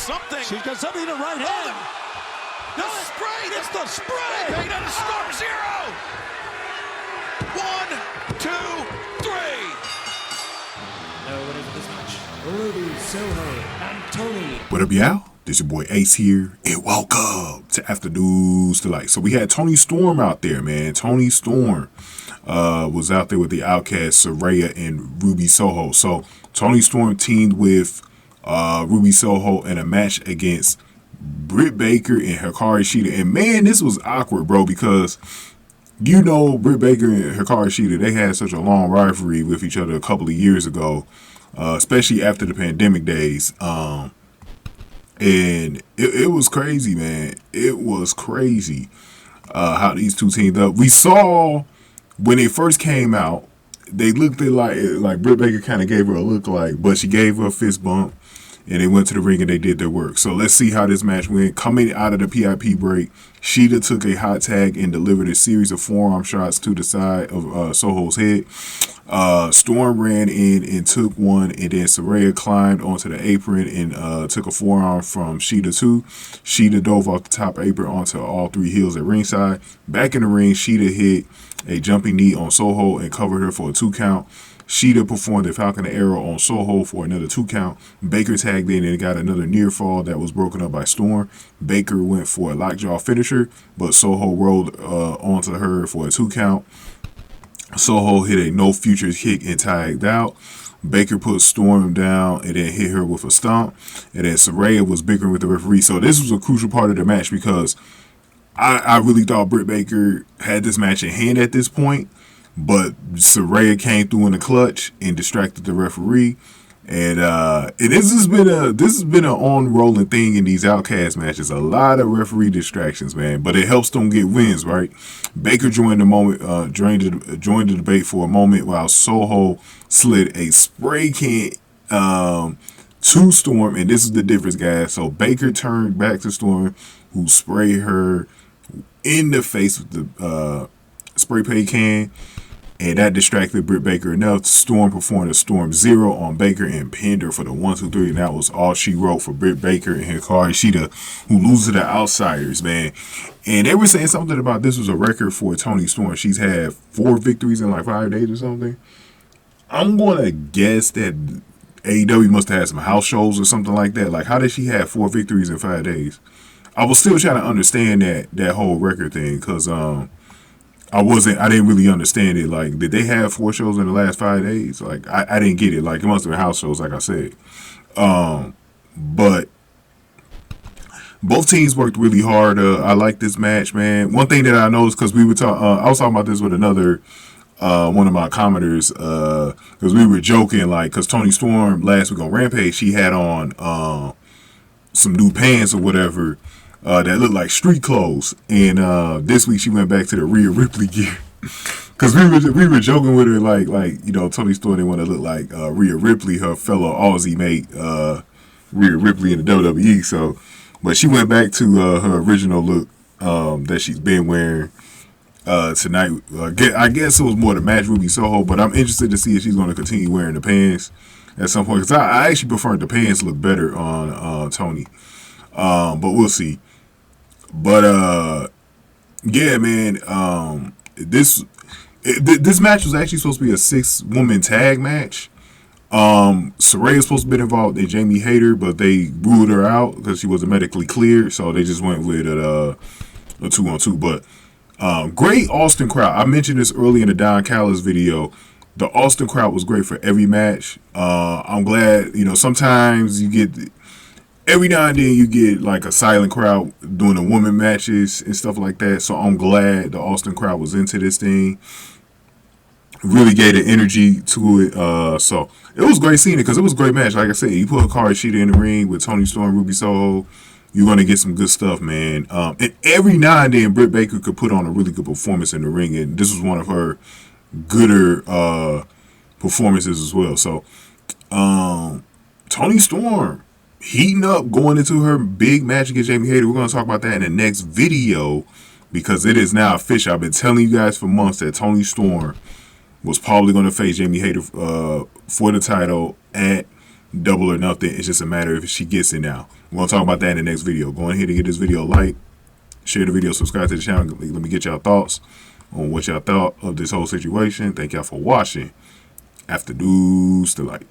something. She's got something in her right hand. The spray. It's the spray. They to Storm 0. 1, 2, 3. No winner for this match. Ruby, Soho, and Toni. What up, y'all? This your boy Ace here, and welcome to Afternoons Delight. So we had Toni Storm out there, man. Toni Storm was out there with the Outcasts, Saraya, and Ruby Soho. So Toni Storm teamed with Ruby Soho in a match against Britt Baker and Hikaru Shida. And man, this was awkward, bro, because you know Britt Baker and Hikaru Shida, they had such a long rivalry with each other a couple of years ago, especially after the pandemic days. And it was crazy, man. It was crazy how these two teamed up. We saw when they first came out, they looked at like Britt Baker kind of gave her a look like, but she gave her a fist bump, and they went to the ring and they did their work. So let's see how this match went. Coming out of the PIP break, Shida took a hot tag and delivered a series of forearm shots to the side of Soho's head. Storm ran in and took one, and then Saraya climbed onto the apron and took a forearm from Shida too. Shida dove off the top apron onto all three heels at ringside. Back in the ring, Shida hit a jumping knee on Soho and covered her for a 2 count. Shida performed a falcon arrow on Soho for another 2 count. Baker tagged in and got another near fall that was broken up by Storm. Baker went for a lockjaw finisher, but Soho rolled onto her for a 2 count. Soho hit a no future kick and tagged out. Baker put Storm down and then hit her with a stomp. And then Saraya was bickering with the referee. So this was a crucial part of the match because I really thought Britt Baker had this match in hand at this point. But Saraya came through in the clutch and distracted the referee. And this has been an on-rolling thing in these Outcast matches. A lot of referee distractions, man. But it helps them get wins, right? Baker joined the debate for a moment while Soho slid a spray can to Storm. And this is the difference, guys. So Baker turned back to Storm, who sprayed her in the face with the spray paint can. And that distracted Britt Baker enough. Storm performed a Storm 0 on Baker and pinned her for the 1, 2, 3. And that was all she wrote for Britt Baker and Hikaru Shida, who lose to the Outsiders, man. And they were saying something about this was a record for Toni Storm. She's had 4 victories in like 5 days or something. I'm going to guess that AEW must have had some house shows or something like that. Like, how did she have 4 victories in 5 days? I was still trying to understand that whole record thing because, I didn't really understand it. Like, did they have 4 shows in the last 5 days? Like, I didn't get it. Like, it must have been house shows, like I said. But both teams worked really hard. I like this match, man. One thing that I noticed, because we were talking, I was talking about this with another one of my commenters, because we were joking, like, because Toni Storm last week on Rampage, she had on some new pants or whatever. That looked like street clothes, and this week she went back to the Rhea Ripley gear. Cause we were joking with her like you know, Toni Storm didn't want to look like Rhea Ripley, her fellow Aussie mate Rhea Ripley in the WWE. So, but she went back to her original look that she's been wearing tonight. I guess it was more to match Ruby Soho, but I'm interested to see if she's going to continue wearing the pants at some point. Cause I actually prefer the pants look better on Toni, but we'll see. But yeah, man. This match was actually supposed to be a 6-woman tag match. Saraya was supposed to be involved in Jamie Hayter, but they ruled her out because she wasn't medically cleared. So they just went with a 2-on-2. But great Austin crowd. I mentioned this early in the Don Callis video. The Austin crowd was great for every match. I'm glad, you know, sometimes you get. Every now and then you get like a silent crowd doing the woman matches and stuff like that. So I'm glad the Austin crowd was into this thing. Really gave the energy to it. So it was great seeing it because it was a great match. Like I said, you put Hikaru Shida in the ring with Toni Storm, Ruby Soho, you're going to get some good stuff, man. And every now and then Britt Baker could put on a really good performance in the ring. And this was one of her gooder performances as well. So Toni Storm heating up, going into her big match against Jamie Hayter. We're going to talk about that in the next video because it is now official. I've been telling you guys for months that Toni Storm was probably going to face Jamie Hayter for the title at double or nothing. It's just a matter if she gets it now. We're going to talk about that in the next video. Go ahead and give this video a like, share the video, subscribe to the channel. Let me get y'all thoughts on what y'all thought of this whole situation. Thank y'all for watching. After dudes to like.